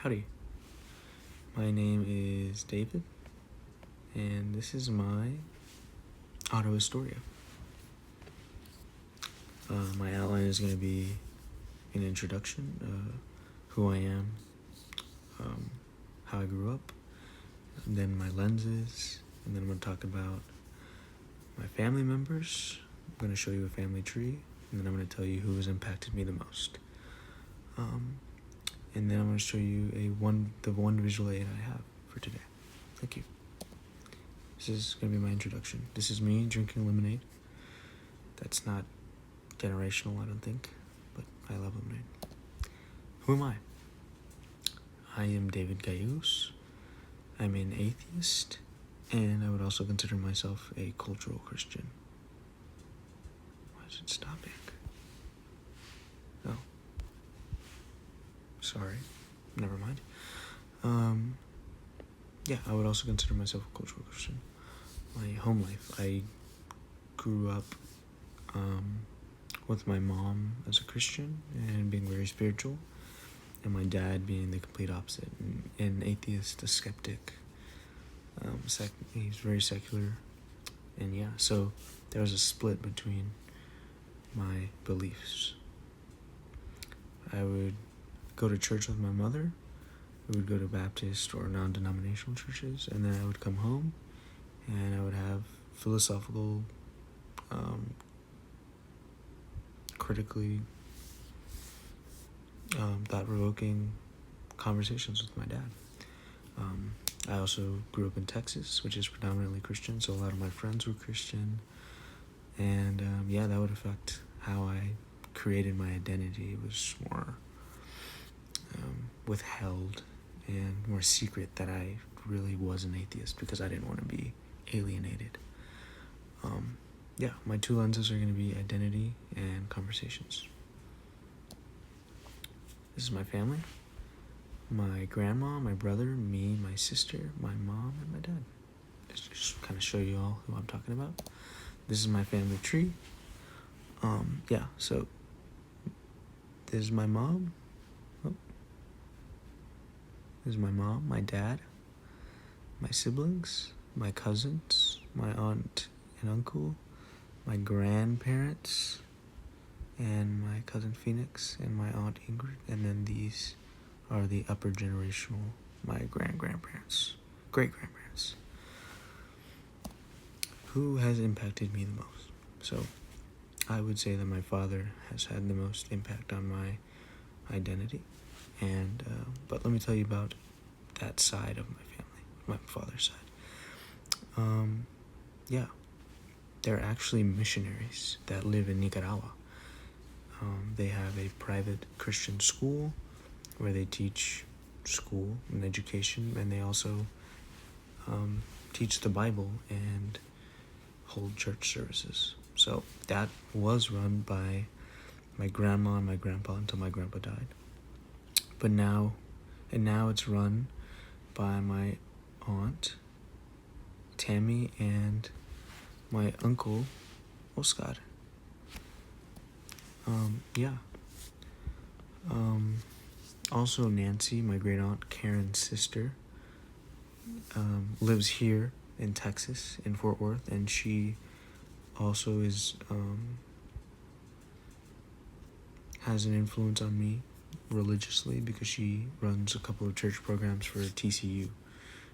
Howdy, my name is David, and this is my Auto Astoria. My outline is going to be an introduction, who I am, how I grew up, and then my lenses, and then I'm going to talk about my family members. I'm going to show you a family tree, and then I'm going to tell you who has impacted me the most. And then I'm going to show you the one visual aid I have for today. Thank you. This is going to be my introduction. This is me drinking lemonade. That's not generational, I don't think, but I love lemonade. Who am I? I am David Gayus. I'm an atheist, and I would also consider myself a cultural Christian. Why is it stopping? Oh. Sorry. Never mind. Yeah, I would also consider myself a cultural Christian. My home life, I grew up with my mom as a Christian and being very spiritual, and my dad being the complete opposite, an atheist, a skeptic. He's very secular, and yeah, so there was a split between my beliefs. I would go to church with my mother. We would go to Baptist or non-denominational churches, and then I would come home and I would have philosophical, critically thought-provoking conversations with my dad. I also grew up in Texas, which is predominantly Christian, so a lot of my friends were Christian, and that would affect how I created my identity. It was more withheld and more secret that I really was an atheist because I didn't want to be alienated. My two lenses are going to be identity and conversations. This is my family. My grandma, my brother, me, my sister, my mom, and my dad. Just kind of show you all who I'm talking about. This is my family tree. So this is my mom. This is my mom, my dad, my siblings, my cousins, my aunt and uncle, my grandparents, and my cousin Phoenix, and my aunt Ingrid, and then these are the upper generational, my great-grandparents. Who has impacted me the most? So, I would say that my father has had the most impact on my identity. And but let me tell you about that side of my family, my father's side. They're actually missionaries that live in Nicaragua. They have a private Christian school where they teach school and education, and they also teach the Bible and hold church services. So that was run by my grandma and my grandpa until my grandpa died. But now it's run by my aunt, Tammy, and my uncle, Oscar. Also Nancy, my great aunt Karen's sister, lives here in Texas, in Fort Worth, and she also has an influence on me religiously because she runs a couple of church programs for TCU,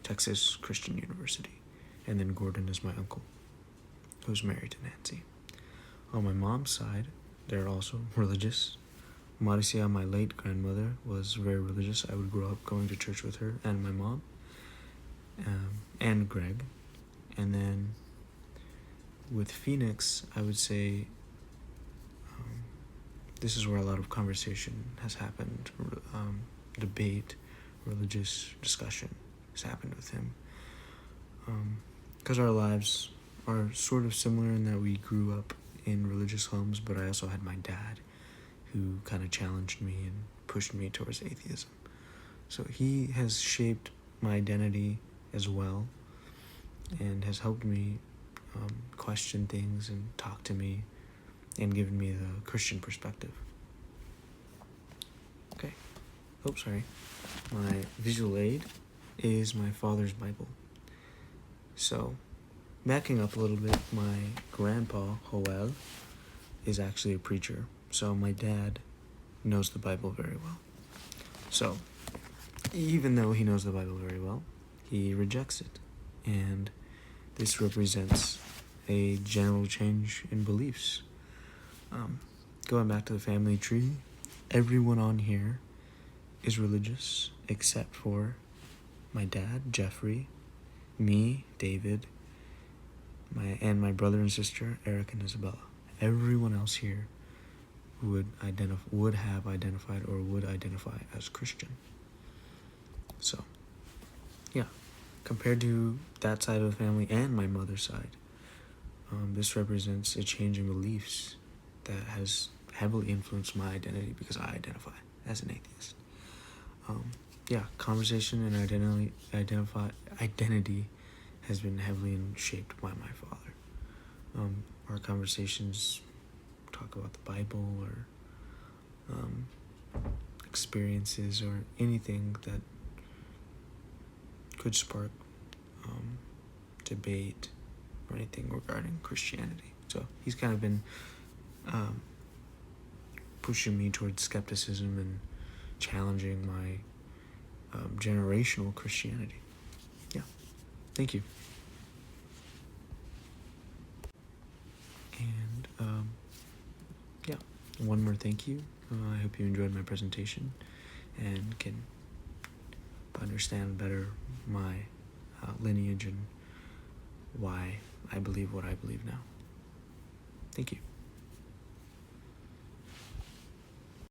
Texas Christian University. And then Gordon is my uncle, who's married to Nancy. On my mom's side, they're also religious. Marcia, my late grandmother, was very religious. I would grow up going to church with her and my mom, and Greg. And then with Phoenix, I would say this is where a lot of conversation has happened, debate, religious discussion has happened with him. Because our lives are sort of similar in that we grew up in religious homes, but I also had my dad who kind of challenged me and pushed me towards atheism. So he has shaped my identity as well and has helped me question things and talk to me and given me the Christian perspective. Okay. Oh, sorry. my visual aid is my father's Bible. So, backing up a little bit, my grandpa, Joel, is actually a preacher. So, my dad knows the Bible very well. So, even though he knows the Bible very well, he rejects it. And this represents a general change in beliefs. Going back to the family tree, everyone on here is religious except for my dad, Jeffrey, me, David, my brother and sister, Eric and Isabella. Everyone else here would have identified or would identify as Christian. So, yeah, compared to that side of the family and my mother's side, this represents a change in beliefs that has heavily influenced my identity because I identify as an atheist. Conversation and identity has been heavily shaped by my father. Our conversations talk about the Bible or experiences or anything that could spark debate or anything regarding Christianity. So he's kind of been pushing me towards skepticism and challenging my generational Christianity. Yeah, thank you. And one more thank you. I hope you enjoyed my presentation and can understand better my lineage and why I believe what I believe now. Thank you.